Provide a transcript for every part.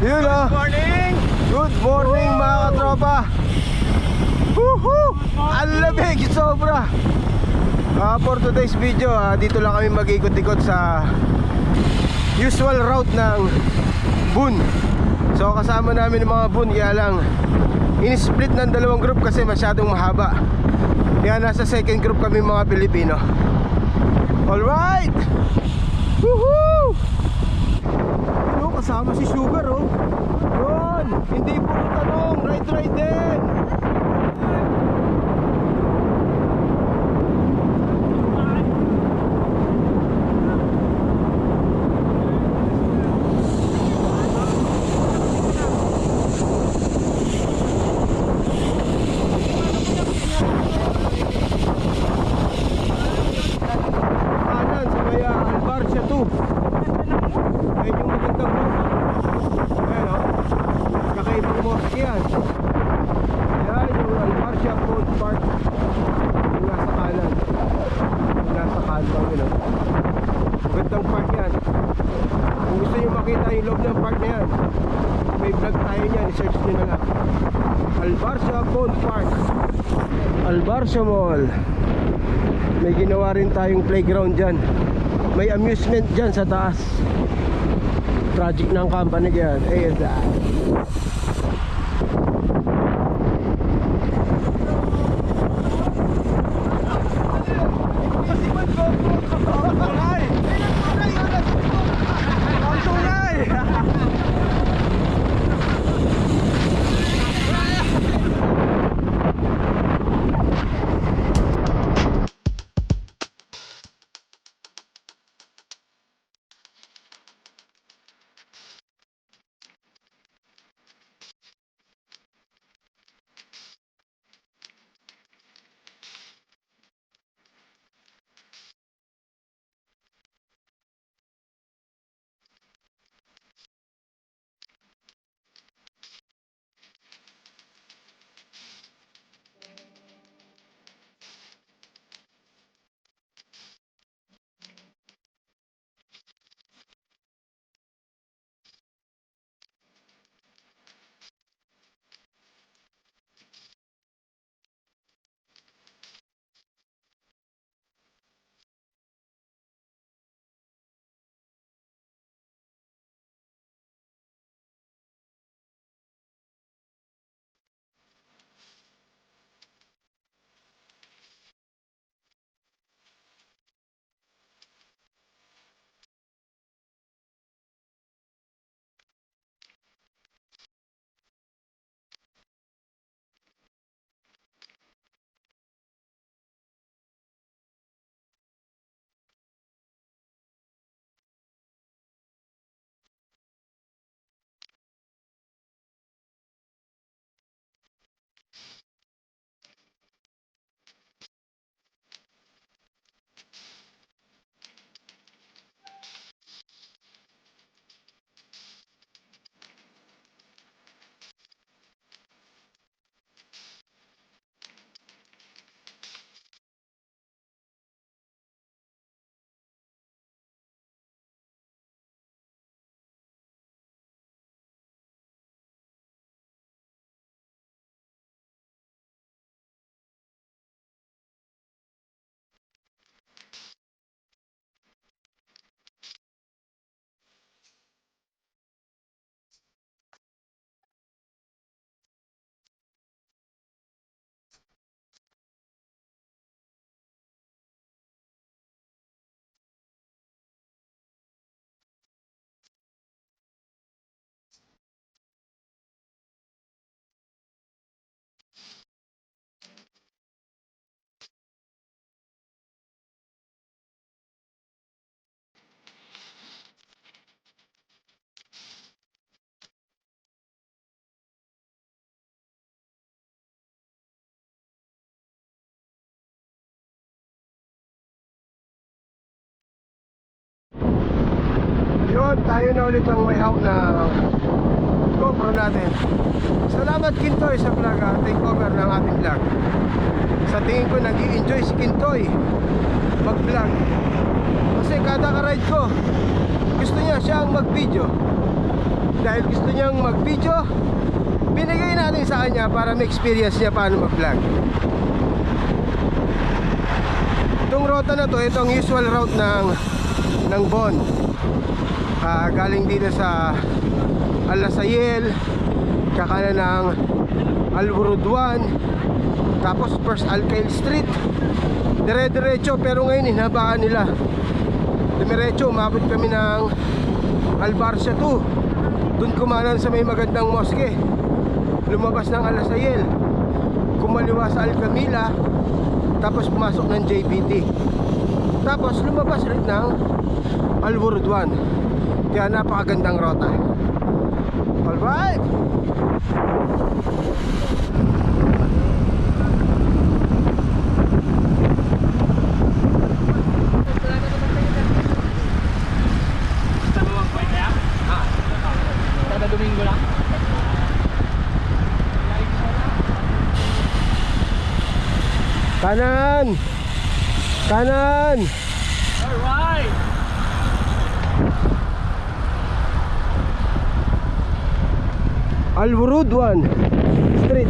Yun o. Good morning mga katropa. Woohoo! Ang lamig, sobra. For today's video, dito lang kami mag-ikot-ikot sa usual route ng Boon. So kasama namin ng mga Boon, kaya lang in-split ng dalawang group kasi masyadong mahaba. Kaya nasa second group kami mga Pilipino. Alright! Woohoo! Ano, kasama si Sugar oh. Yun, hindi puro tanong, right din. Albarcia Mall. May ginawa rin tayong playground dyan. May amusement dyan sa taas. Project ng company yan. ASI. Yun, tayo na ulit ang may hawk na GoPro natin. Salamat Kintoy sa vlog, take over ng ating vlog. Sa tingin ko nag-i-enjoy si Kintoy mag-vlog. Kasi kada ka-ride ko, gusto niya siya ang mag-video. dahil gusto niyang mag-video, binigay natin sa kanya para ma-experience niya paano mag-vlog. Itong rota na to, ito ang usual route ng Bon. Galing dito sa Alasayel, kakanan ng Alburuduan, tapos first Alcail Street, dire-diretso. Pero ngayon hinabaan nila, dumiretso, umabot kami ng Albarcia 2. Doon kumanan sa may magandang moske, lumabas ng Alasayel, kumaliwa sa Alcamila, tapos pumasok ng JBT, tapos lumabas rin ng Alburuduan. Kaya napakagandang rota. Alright. Kada Domingo lang. Kanan. Kanan. Alright. Alburuduan Street.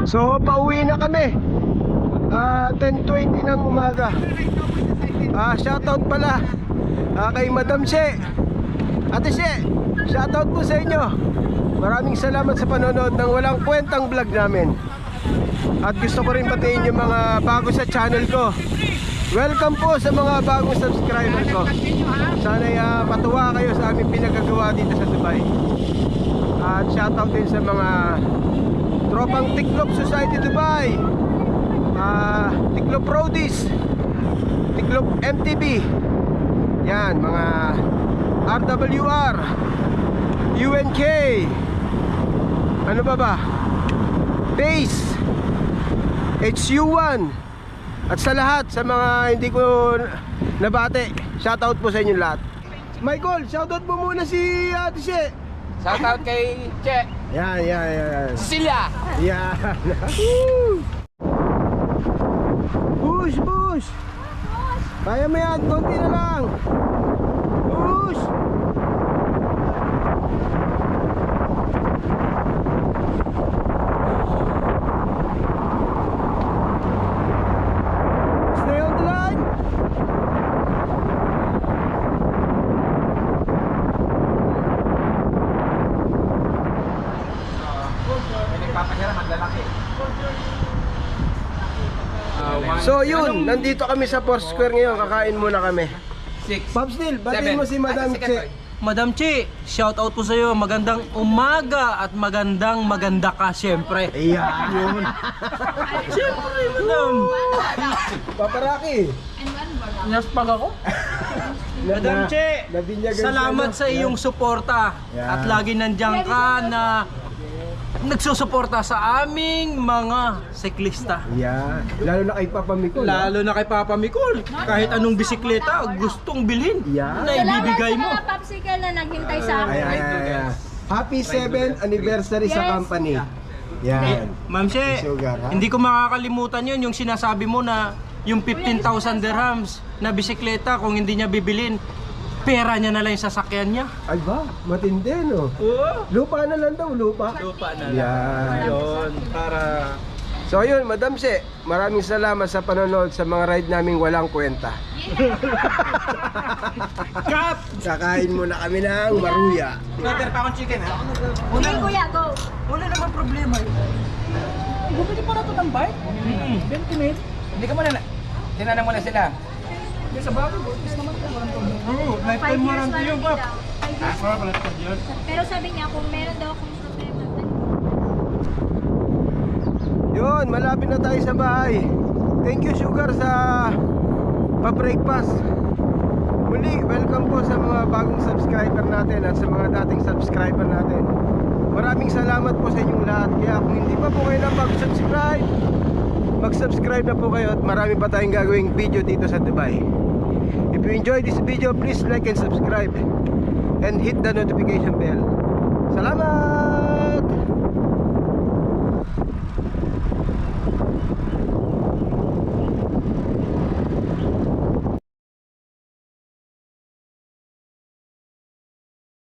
So pauwi na kami. 10:20 ng umaga. Shoutout pala kay Madam She. Ate She, shoutout po sa inyo. Maraming salamat sa panonood ng walang kwentang vlog namin. At gusto ko rin batiin yung mga bago sa channel ko. Welcome po sa mga bagong subscriber ko. Sana'y matuwa kayo sa aming pinagagawa dito sa Dubai. At shoutout din sa mga tropang Tiklop Society Dubai, Tiklop Roadies, Tiklop MTB, yan, mga RWR, UNK, ano ba, Base, HU1, at sa lahat, sa mga hindi ko nabate, shoutout po sa inyo lahat. Michael, shoutout mo muna si Ate She. Shoutout kay Che. Yan. Cecilia. Yan. Push. Kaya mo yan, konti na lang. Push. Stay on the line. So yun, nandito kami sa Foursquare ngayon, kakain muna kami. 6. Pops Neil, batiin mo si Madam Che. Madam Che, shout out po sa iyo. Magandang umaga at maganda ka syempre. Ayan. Syempre, Madam. Paparaki. Naspag ako. Madam Che, nabinyagan salamat siya, sa iyong suporta. Yan. At lagi nandiyan ka na nagsusuporta sa aming mga siklista. Yan. Lalo na kay Papa Miko. Lalo na kay Papa Mikol. Kahit anong bisikleta gustong bilhin Yeah. na ibibigay mo. Salamat sa mga popsicle na naghintay sa akin. Ay. Happy 7th anniversary sa Yes. company. Yan. Ma'am She, Sugar, ha? hindi ko makakalimutan yun yung sinasabi mo na yung 15,000 dirhams na bisikleta kung hindi niya bibilin, pera niya na lang yung sasakyan niya. Ay ba? Matindi, no? Oo. Lupa na lang daw, lupa. Lupa na Yan. Yun, para... So ayun, Madam She, maraming salamat sa panonood sa mga ride naming walang kwenta. Cut! Kakain muna kami ng maruya. Brother, pa akong chicken ha? Sige kuya, go. Wala naman problema eh. Bumili pa na ito ng bike? 20 minutes? Hindi ka muna na. Tinanong mo na sila. Hindi sa bago, is naman ka. Walang problema. Oo, 5 lifetime years warranty warranty yun, daw. Pap. 5 years. Wala pala ito yun. Pero sabi niya kung meron daw akong problema. Yun, malapit na tayo sa bahay. Thank you, Sugar, sa pa-breakfast. Muli, welcome po sa mga bagong subscriber natin at sa mga dating subscriber natin. Maraming salamat po sa inyong lahat. Kaya kung hindi pa po kayo na mag-subscribe, mag-subscribe na po kayo at marami pa tayong gagawing video dito sa Dubai. If you enjoyed this video, please like and subscribe and hit the notification bell. Salamat!